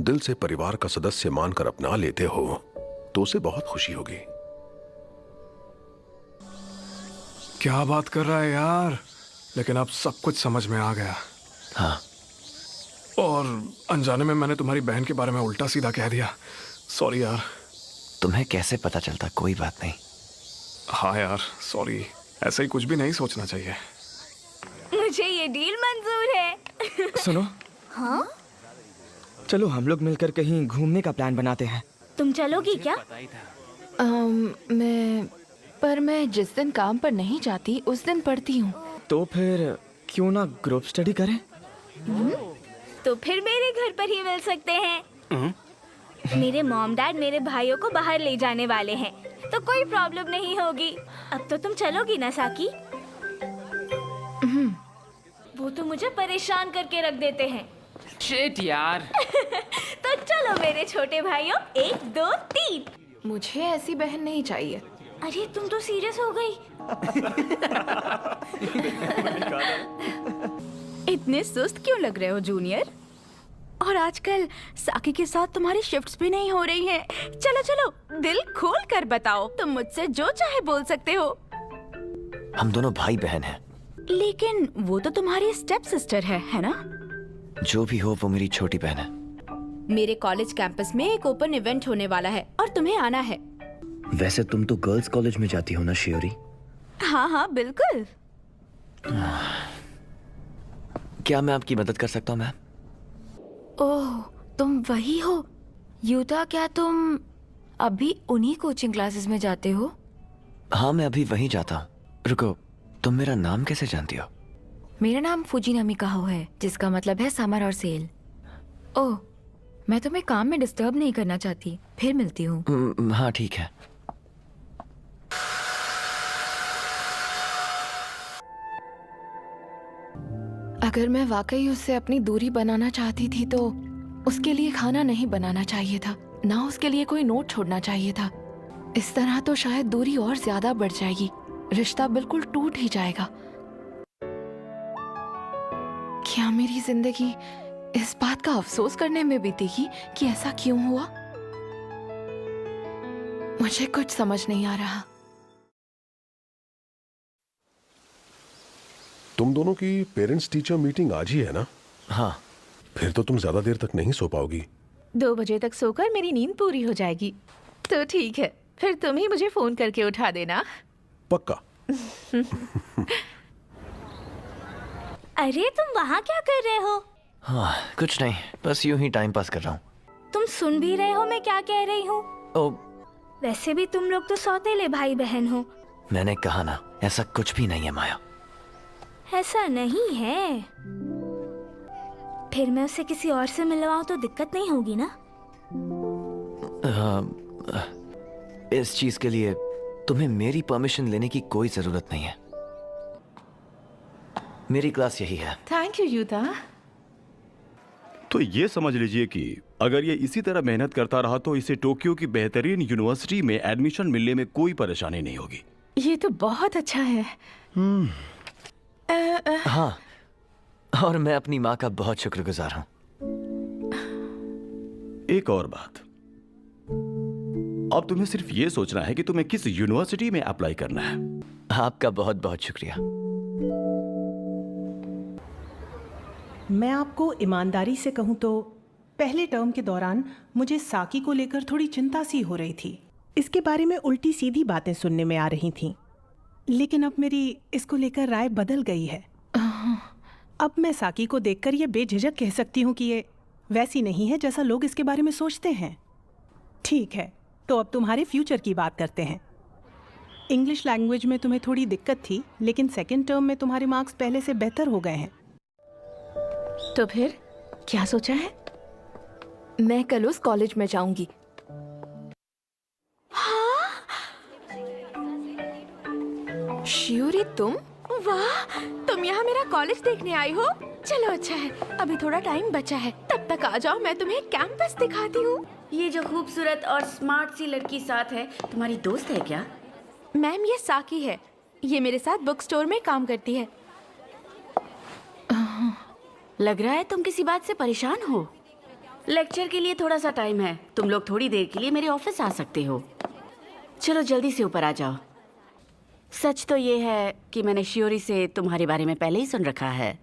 दिल से परिवार का सदस्य मानकर अपना लेते हो तो उसे बहुत खुशी होगी। क्या बात कर रहा है यार, लेकिन अब सब कुछ समझ में आ गया। हाँ, और अनजाने में मैंने तुम्हारी बहन के बारे में उल्टा सीधा कह दिया। सॉरी यार। तुम्हें कैसे पता चलता? कोई बात नहीं। हाँ यार, सॉरी। ऐसा ही कुछ भी नहीं सोचना चाहिए। मुझे ये डील मंजूर है। सुनो, हाँ? चलो हम लोग मिलकर कहीं घूमने का प्लान बनाते हैं। तुम चलोगी क्या? मैं जिस दिन काम पर नहीं जाती उस दिन पढ़ती हूँ। तो फिर क्यों ना ग्रुप स्टडी करें? तो फिर मेरे घर पर ही मिल सकते हैं। मेरे मॉम डैड मेरे भाइयों को बाहर ले जाने वाले हैं, तो कोई प्रॉब्लम नहीं होगी। अब तो तुम चलोगी ना साकी? वो तो मुझे परेशान करके रख देते हैं। शिट यार। तो चलो मेरे छोटे भाइयों, 1 2 3। मुझे ऐसी बहन नहीं चाहिए। अरे तुम तो सीरियस हो गई। इतने सुस्त क्यों लग रहे हो जूनियर? और आजकल साकी के साथ तुम्हारी शिफ्ट्स भी नहीं हो रही हैं। चलो चलो, दिल खोल कर बताओ, तुम मुझसे जो चाहे बोल सकते हो। हम दोनों भाई बहन हैं। लेकिन वो तो तुम्हारी स्टेप सिस्टर है ना? जो भी हो, वो मेरी छोटी बहन है। मेरे कॉलेज कैंपस में एक ओपन इवेंट होने वाला है और तुम्हें आना है। वैसे तुम तो गर्ल्स कॉलेज में जाती हो ना शियोरी? हाँ हाँ बिल्कुल। क्या मैं आपकी मदद कर सकता हूँ मैम? ओह, तुम वही हो यूता। क्या तुम अभी उन्हीं कोचिंग क्लासेस में जाते हो? हाँ, मैं अभी वहीं जाता हूँ। रुको, तुम मेरा नाम कैसे जानती हो? मेरा नाम फुजीनामी काहो है, जिसका मतलब है समर और सेल। ओह, मैं तुम्हें काम में डिस्टर्ब नहीं करना चाहती। फिर मिलती हूँ। हाँ ठीक है। अगर मैं वाकई उससे अपनी दूरी बनाना चाहती थी तो उसके लिए खाना नहीं बनाना चाहिए था, ना उसके लिए कोई नोट छोड़ना चाहिए था। इस तरह तो शायद दूरी और ज्यादा बढ़ जाएगी, रिश्ता बिल्कुल टूट ही जाएगा। क्या मेरी जिंदगी इस बात का अफसोस करने में बीतेगी कि ऐसा क्यों हुआ? मुझे कुछ समझ नहीं आ रहा। तुम दोनों की पेरेंट्स टीचर मीटिंग आज ही है ना? हाँ। फिर तो तुम ज्यादा देर तक नहीं सो पाओगी। 2 बजे तक सोकर मेरी नींद पूरी हो जाएगी। तो ठीक है, फिर तुम ही मुझे फोन करके उठा देना। पक्का। अरे तुम वहाँ क्या कर रहे हो? हाँ, कुछ नहीं, बस यूं ही टाइम पास कर रहा हूँ। तुम सुन भी रहे हो मैं क्या कह रही हूँ? ओ, वैसे भी तुम लोग तो सौतेले भाई बहन हो। मैंने कहा ना, ऐसा कुछ भी नहीं है माया। ऐसा नहीं है। फिर मैं उसे किसी और से मिलवाऊं तो दिक्कत नहीं होगी ना? इस चीज के लिए तुम्हें मेरी परमिशन लेने की कोई जरूरत नहीं है। मेरी क्लास यही है। Thank you Utah. तो ये समझ लीजिए कि अगर ये इसी तरह मेहनत करता रहा तो इसे टोक्यो की बेहतरीन यूनिवर्सिटी में एडमिशन मिलने में कोई परेशानी नहीं होगी। ये तो बहुत अच्छा है। हाँ, और मैं अपनी माँ का बहुत शुक्रगुजार हूँ। एक और बात, अब तुम्हें सिर्फ ये सोचना है कि तुम्हें किस यूनिवर्सिटी में अप्लाई करना है। आपका बहुत बहुत शुक्रिया। मैं आपको ईमानदारी से कहूँ तो पहले टर्म के दौरान मुझे साकी को लेकर थोड़ी चिंता सी हो रही थी। इसके बारे में उल्टी सीधी बातें सुनने में आ रही थीं। लेकिन अब मेरी इसको लेकर राय बदल गई है। अब मैं साकी को देखकर ये बेझिझक कह सकती हूँ कि ये वैसी नहीं है जैसा लोग इसके बारे में सोचते हैं। ठीक है, तो अब तुम्हारे फ्यूचर की बात करते हैं। इंग्लिश लैंग्वेज में तुम्हें थोड़ी दिक्कत थी, लेकिन सेकेंड टर्म में तुम्हारे मार्क्स पहले से बेहतर हो गए हैं। तो फिर क्या सोचा है? मैं कल उस कॉलेज में जाऊंगी। शियोरी, तुम? वाह, तुम यहाँ मेरा कॉलेज देखने आई हो? चलो अच्छा है, अभी थोड़ा टाइम बचा है, तब तक आ जाओ, मैं तुम्हें कैंपस दिखाती हूँ। ये जो खूबसूरत और स्मार्ट सी लड़की साथ है, तुम्हारी दोस्त है क्या? मैम, ये साकी है। ये मेरे साथ बुक स्टोर में काम करती है। लग रहा है तुम किसी बात से परेशान हो। लेक्चर के लिए थोड़ा सा टाइम है, तुम लोग थोड़ी देर के लिए मेरे ऑफिस आ सकते हो। चलो जल्दी से ऊपर आ जाओ। सच तो ये है कि मैंने शियोरी से तुम्हारे बारे में पहले ही सुन रखा है।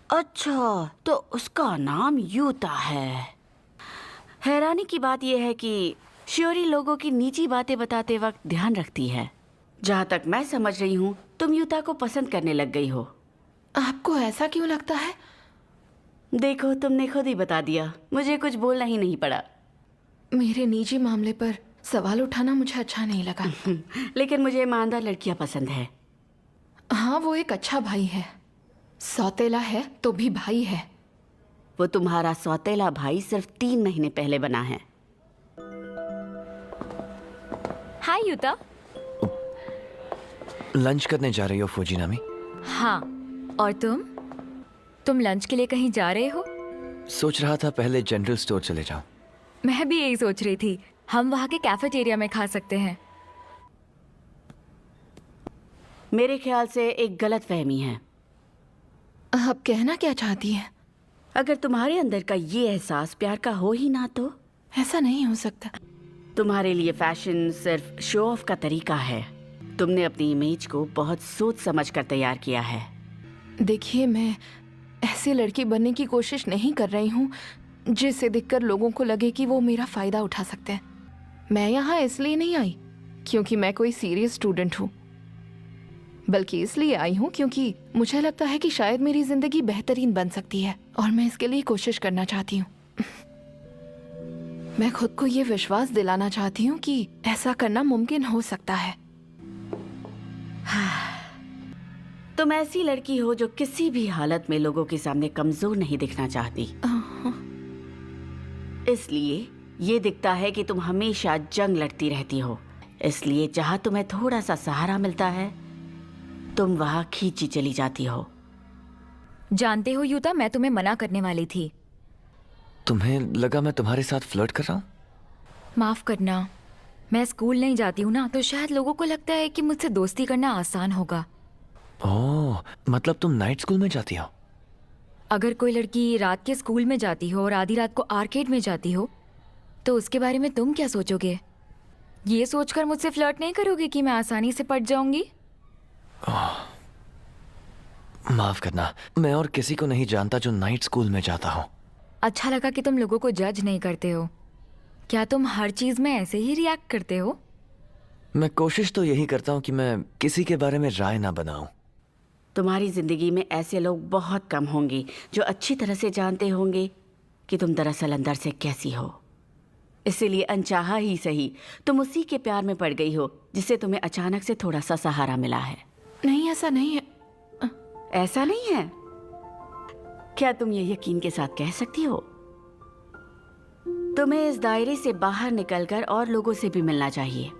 अच्छा, तो उसका नाम यूता है। हैरानी की बात यह है कि शियोरी लोगों की निजी बातें बताते वक्त ध्यान रखती है। जहाँ तक मैं समझ रही हूँ, तुम यूता को पसंद करने लग गई हो। आपको ऐसा क्यों लगता है? देखो, तुमने खुद ही बता दिया, मुझे कुछ बोलना ही नहीं पड़ा। मेरे निजी मामले पर सवाल उठाना मुझे अच्छा नहीं लगा। लेकिन मुझे ईमानदार लड़कियां पसंद है। हाँ, वो एक अच्छा भाई है। सौतेला है तो भी भाई है। वो तुम्हारा सौतेला भाई सिर्फ 3 महीने पहले बना है। हाय यूता। लंच करने जा रही हो फौजी नामी? हाँ, और तुम लंच के लिए कहीं जा रहे हो? सोच रहा था पहले जनरल स्टोर चले जाऊं। मैं भी यही सोच रही थी, हम वहाँ के कैफेटेरिया में खा सकते हैं। मेरे ख्याल से एक गलत फहमी है। आप कहना क्या चाहती हैं? अगर तुम्हारे अंदर का ये एहसास प्यार का हो ही ना तो? ऐसा नहीं हो सकता। तुम्हारे लिए फैशन सिर्फ शो ऑफ का तरीका है। तुमने अपनी इमेज को बहुत सोच समझ कर तैयार किया है। देखिए, मैं ऐसी लड़की बनने की कोशिश नहीं कर रही हूँ जिसे देखकर लोगों को लगे कि वो मेरा फायदा उठा सकते हैं। मैं यहाँ इसलिए नहीं आई क्योंकि मैं कोई सीरियस स्टूडेंट हूँ, बल्कि इसलिए आई हूँ क्योंकि मुझे लगता है कि शायद मेरी जिंदगी बेहतरीन बन सकती है और मैं इसके लिए कोशिश करना चाहती हूँ। मैं खुद को ये विश्वास दिलाना चाहती हूँ कि ऐसा करना मुमकिन हो सकता है। तुम ऐसी लड़की हो जो किसी भी हालत में लोगों के सामने कमजोर नहीं दिखना चाहती। इसलिए ये दिखता है कि तुम हमेशा जंग लड़ती रहती हो। इसलिए जहाँ तुम्हें थोड़ा सा सहारा मिलता है, तुम वहाँ खींची चली जाती हो। जानते हो यूता, मैं तुम्हें मना करने वाली थी। तुम्हें लगा मैं तुम्हारे साथ फ्लर्ट कर रहा हूँ? माफ करना, मैं स्कूल नहीं जाती हूँ ना, तो शायद लोगों को लगता है कि मुझसे दोस्ती करना आसान होगा। ओह, मतलब तुम नाइट स्कूल में जाती हो? अगर कोई लड़की रात के स्कूल में जाती हो और आधी रात को आर्केड में जाती हो, तो उसके बारे में तुम क्या सोचोगे? ये सोचकर मुझसे फ्लर्ट नहीं करोगे कि मैं आसानी से पट जाऊंगी? माफ करना, मैं और किसी को नहीं जानता जो नाइट स्कूल में जाता हो। अच्छा लगा कि तुम लोगों को जज नहीं करते हो। क्या तुम हर चीज में ऐसे ही रिएक्ट करते हो? मैं कोशिश तो यही करता हूँ कि मैं किसी के बारे में राय ना बनाऊं। तुम्हारी जिंदगी में ऐसे लोग बहुत कम होंगे जो अच्छी तरह से जानते होंगे कि तुम दरअसल अंदर से कैसी हो। इसीलिए अनचाहा ही सही, तुम उसी के प्यार में पड़ गई हो जिससे तुम्हें अचानक से थोड़ा सा सहारा मिला है। नहीं, ऐसा नहीं है। ऐसा नहीं है? क्या तुम ये यकीन के साथ कह सकती हो? तुम्हें इस दायरे से बाहर निकलकर और लोगों से भी मिलना चाहिए।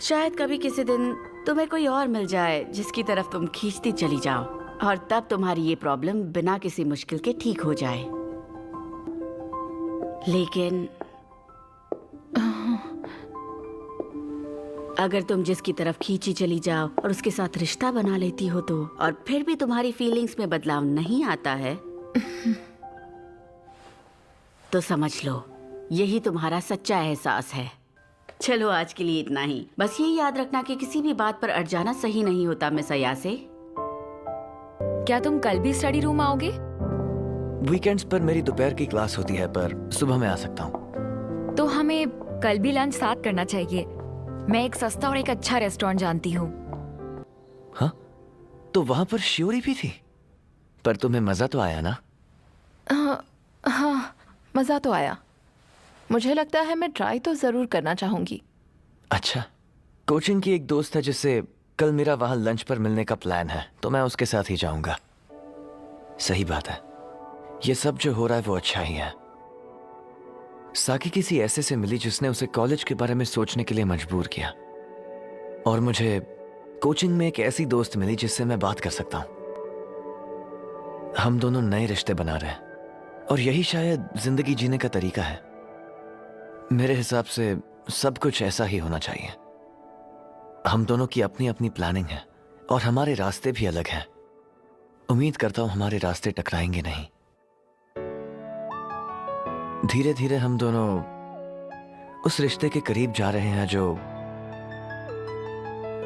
शायद कभी किसी दिन तुम्हें कोई और मिल जाए जिसकी तरफ तुम खींचती चली जाओ, और तब तुम्हारी ये प्रॉब्लम बिना किसी मुश्किल के ठीक हो जाए। लेकिन अगर तुम जिसकी तरफ खींची चली जाओ और उसके साथ रिश्ता बना लेती हो तो, और फिर भी तुम्हारी फीलिंग्स में बदलाव नहीं आता है, तो समझ लो यही तुम्हारा सच्चा एहसास है। चलो आज के लिए इतना ही। बस ये याद रखना कि किसी भी बात पर अड़ जाना सही नहीं होता मिस अयासे। क्या तुम कल भी स्टडी रूम आओगे? वीकेंड्स पर मेरी दोपहर की क्लास होती है, पर सुबह मैं आ सकता हूँ। तो हमें कल भी लंच साथ करना चाहिए। मैं एक सस्ता और एक अच्छा रेस्टोरेंट जानती हूँ। हाँ, तो वहां पर श्योरी भी थी, पर तुम्हें मजा तो आया ना? हाँ, मज़ा तो आया। मुझे लगता है मैं ट्राई तो ज़रूर करना चाहूँगी। अच्छा, कोचिंग की एक दोस्त है जिससे कल मेरा वहां लंच पर मिलने का प्लान है, तो मैं उसके साथ ही जाऊंगा। सही बात है, ये सब जो हो रहा है वो अच्छा ही है। साकी किसी ऐसे से मिली जिसने उसे कॉलेज के बारे में सोचने के लिए मजबूर किया, और मुझे कोचिंग में एक ऐसी दोस्त मिली जिससे मैं बात कर सकता हूं। हम दोनों नए रिश्ते बना रहे हैं, और यही शायद जिंदगी जीने का तरीका है। मेरे हिसाब से सब कुछ ऐसा ही होना चाहिए। हम दोनों की अपनी अपनी प्लानिंग है, और हमारे रास्ते भी अलग हैं। उम्मीद करता हूं हमारे रास्ते टकराएंगे नहीं। धीरे धीरे हम दोनों उस रिश्ते के करीब जा रहे हैं जो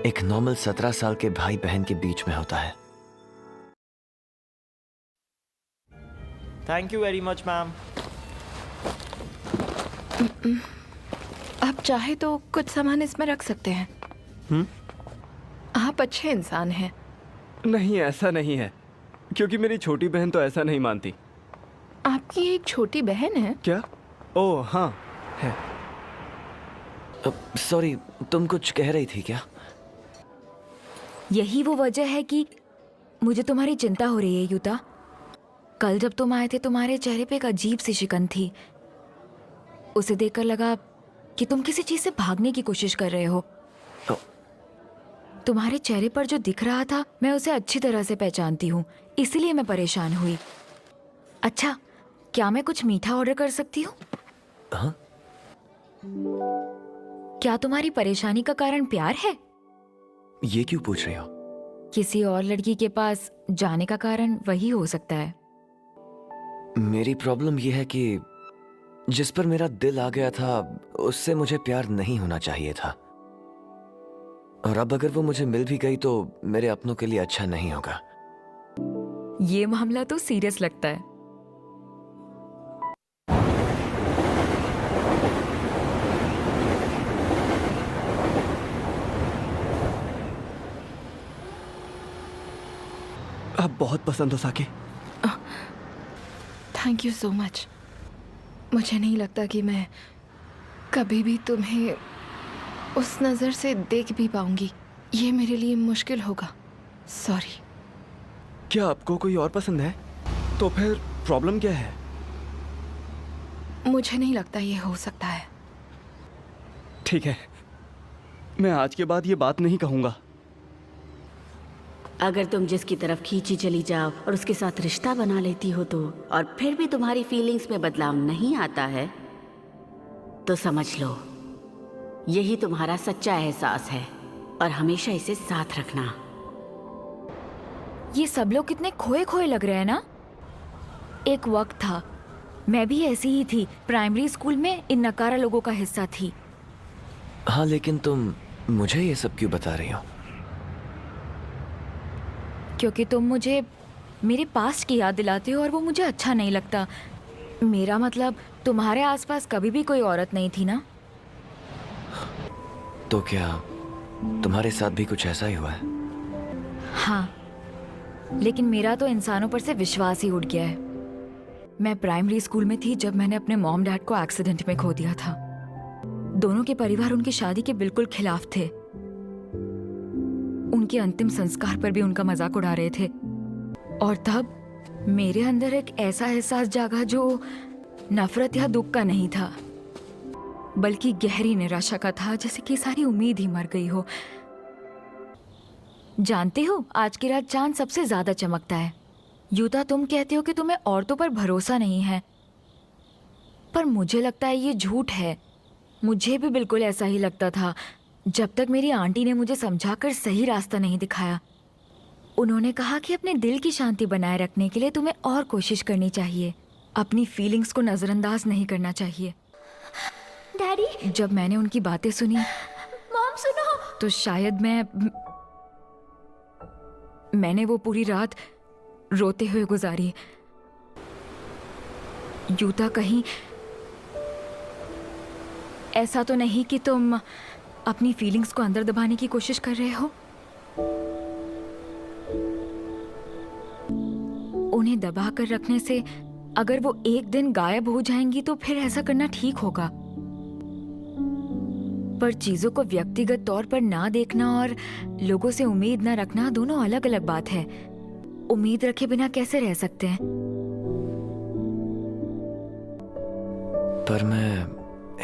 एक नॉर्मल 17 साल के भाई बहन के बीच में होता है। Thank you very much ma'am. आप चाहे तो कुछ सामान इसमें रख सकते हैं। आप अच्छे इंसान हैं। नहीं, ऐसा नहीं है, क्योंकि मेरी छोटी बहन तो ऐसा नहीं मानती। आपकी एक छोटी बहन है? क्या? ओह हाँ, है। सॉरी, तुम कुछ कह रही थी क्या? यही वो वजह है कि मुझे तुम्हारी चिंता हो रही है युता। कल जब तुम आए थे तुम्हारे चेहरे पे एक अजीब सी शिकन थी। उसे देखकर लगा कि तुम किसी चीज से भागने की कोशिश कर रहे हो। तुम्हारे चेहरे पर जो दिख रहा था मैं उसे अच्छी तरह से पहचानती हूँ, इसीलिए मैं परेशान हुई। अच्छा, क्या मैं कुछ मीठा ऑर्डर कर सकती हूँ? हाँ? क्या तुम्हारी परेशानी का कारण प्यार है? ये क्यों पूछ रही हो? किसी और लड़की के पास जाने का कारण वही हो सकता है। मेरी प्रॉब्लम यह है कि जिस पर मेरा दिल आ गया था उससे मुझे प्यार नहीं होना चाहिए था, और अब अगर वो मुझे मिल भी गई तो मेरे अपनों के लिए अच्छा नहीं होगा। ये मामला तो सीरियस लगता है। आप बहुत पसंद हो साकी। Thank you so much. मुझे नहीं लगता कि मैं कभी भी तुम्हें उस नज़र से देख भी पाऊंगी। ये मेरे लिए मुश्किल होगा। सॉरी। क्या आपको कोई और पसंद है? तो फिर प्रॉब्लम क्या है? मुझे नहीं लगता ये हो सकता है। ठीक है, मैं आज के बाद ये बात नहीं कहूंगा। अगर तुम जिसकी तरफ खींची चली जाओ और उसके साथ रिश्ता बना लेती हो तो, और फिर भी तुम्हारी फीलिंग्स में बदलाव नहीं आता है, तो समझ लो यही तुम्हारा सच्चा एहसास है, और हमेशा इसे साथ रखना। ये सब लोग कितने खोए खोए लग रहे हैं ना। एक वक्त था, मैं भी ऐसी ही थी। प्राइमरी स्कूल में इन नकारा लोगों का हिस्सा थी। हाँ, लेकिन तुम मुझे ये सब क्यों बता रही हो? क्योंकि तुम मुझे मेरे पास्ट की याद दिलाते हो और वो मुझे अच्छा नहीं लगता। मेरा मतलब, तुम्हारे आसपास कभी भी कोई औरत नहीं थी ना। तो क्या तुम्हारे साथ भी कुछ ऐसा ही हुआ है? हाँ, लेकिन मेरा तो इंसानों पर से विश्वास ही उठ गया है। मैं प्राइमरी स्कूल में थी जब मैंने अपने मॉम डैड को एक्सीडेंट में खो दिया था। दोनों के परिवार उनकी शादी के बिल्कुल खिलाफ थे। उनके अंतिम संस्कार पर भी उनका मजाक उड़ा रहे थे। और तब मेरे अंदर एक ऐसा एहसास जागा जो नफरत या दुख का नहीं था, बल्कि गहरी निराशा का था, जैसे कि सारी उम्मीद ही मर गई हो। जानते हो, आज की रात चांद सबसे ज्यादा चमकता है। युता, तुम कहते हो कि तुम्हें औरतों पर भरोसा नहीं है, पर मुझे लगता है ये झूठ है। मुझे भी बिल्कुल ऐसा ही लगता था, जब तक मेरी आंटी ने मुझे समझाकर सही रास्ता नहीं दिखाया। उन्होंने कहा कि अपने दिल की शांति बनाए रखने के लिए तुम्हें और कोशिश करनी चाहिए, अपनी फीलिंग्स को नजरअंदाज नहीं करना चाहिए। Daddy daddy? जब मैंने उनकी बातें सुनी मॉम सुनो। तो शायद मैंने वो पूरी रात रोते हुए गुजारी। यूता, कहीं ऐसा तो नहीं कि तुम अपनी फीलिंग्स को अंदर दबाने की कोशिश कर रहे हो? उन्हें दबा कर रखने से अगर वो एक दिन गायब हो जाएंगी तो फिर ऐसा करना ठीक होगा, पर चीजों को व्यक्तिगत तौर पर ना देखना और लोगों से उम्मीद ना रखना दोनों अलग अलग बात है। उम्मीद रखे बिना कैसे रह सकते हैं? पर मैं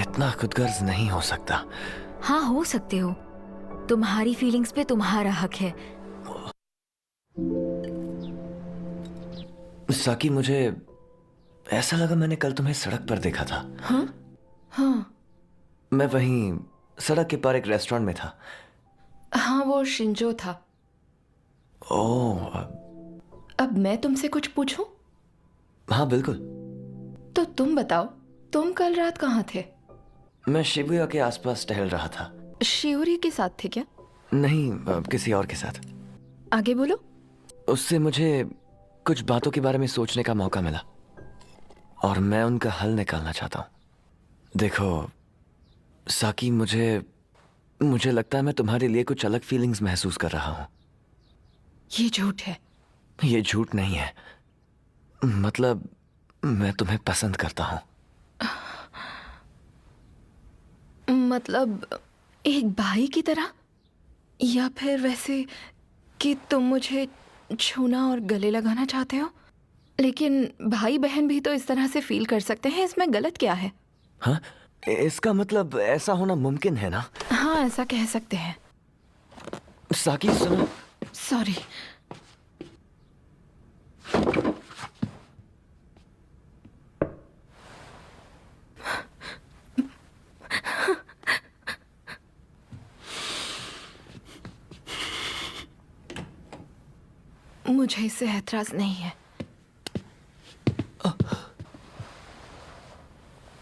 इतना खुदगर्ज नहीं हो सकता। हाँ, हो सकते हो। तुम्हारी फीलिंग्स पे तुम्हारा हक है। साकी, मुझे ऐसा लगा मैंने कल तुम्हें सड़क पर देखा था। हाँ हाँ मैं वहीं सड़क के पार एक रेस्टोरेंट में था। हाँ, वो शिंजो था। ओह, अब मैं तुमसे कुछ पूछूं? हाँ बिल्कुल। तो तुम बताओ, तुम कल रात कहाँ थे? मैं शिबुया के आसपास टहल रहा था। शियोरी के साथ थे क्या? नहीं, किसी और के साथ। आगे बोलो। उससे मुझे कुछ बातों के बारे में सोचने का मौका मिला और मैं उनका हल निकालना चाहता हूँ। देखो साकी, मुझे लगता है मैं तुम्हारे लिए कुछ अलग फीलिंग्स महसूस कर रहा हूँ। ये झूठ है। ये झूठ नहीं है, मतलब मैं तुम्हें पसंद करता हूँ। मतलब एक भाई की तरह, या फिर वैसे कि तुम मुझे छूना और गले लगाना चाहते हो? लेकिन भाई बहन भी तो इस तरह से फील कर सकते हैं, इसमें गलत क्या है? हाँ, इसका मतलब ऐसा होना मुमकिन है ना? हाँ, ऐसा कह सकते हैं। साकी सुनो। सॉरी। मुझे इससे ऐतराज नहीं है।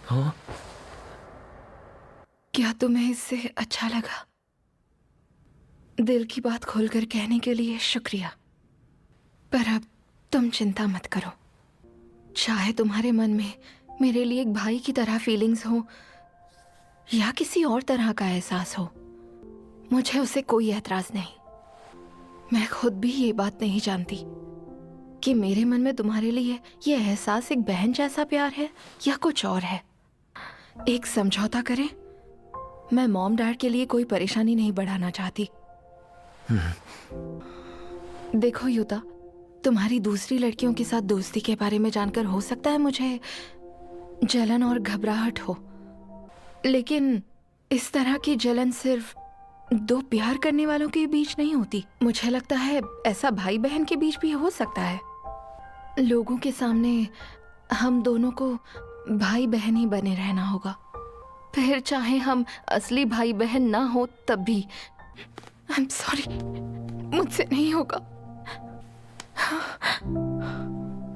हाँ? क्या तुम्हें इससे अच्छा लगा? दिल की बात खोलकर कहने के लिए शुक्रिया। पर अब तुम चिंता मत करो। चाहे तुम्हारे मन में मेरे लिए एक भाई की तरह फीलिंग्स हो या किसी और तरह का एहसास हो, मुझे उससे कोई ऐतराज नहीं। मैं खुद भी ये बात नहीं जानती कि मेरे मन में तुम्हारे लिए ये एहसास एक बहन जैसा प्यार है या कुछ और है। एक समझौता करें, मैं मॉम डैड के लिए कोई परेशानी नहीं बढ़ाना चाहती। देखो यूता, तुम्हारी दूसरी लड़कियों के साथ दोस्ती के बारे में जानकर हो सकता है मुझे जलन और घबराहट हो, लेकिन इस तरह की जलन सिर्फ दो प्यार करने वालों के बीच नहीं होती। मुझे लगता है ऐसा भाई बहन के बीच भी हो सकता है। लोगों के सामने हम दोनों को भाई बहन ही बने रहना होगा, फिर चाहे हम असली भाई बहन ना हो तब भी। आई एम सॉरी, मुझसे नहीं होगा।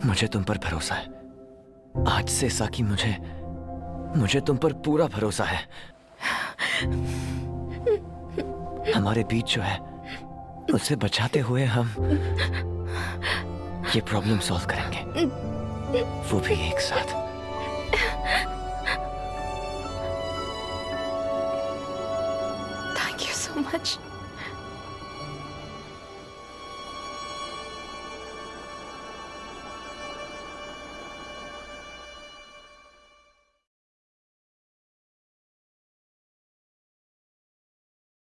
मुझे तुम पर भरोसा है। आज से साकी, मुझे तुम पर पूरा भरोसा है। हमारे बीच जो है उसे बचाते हुए हम ये प्रॉब्लम सॉल्व करेंगे, वो भी एक साथ। Thank you so much.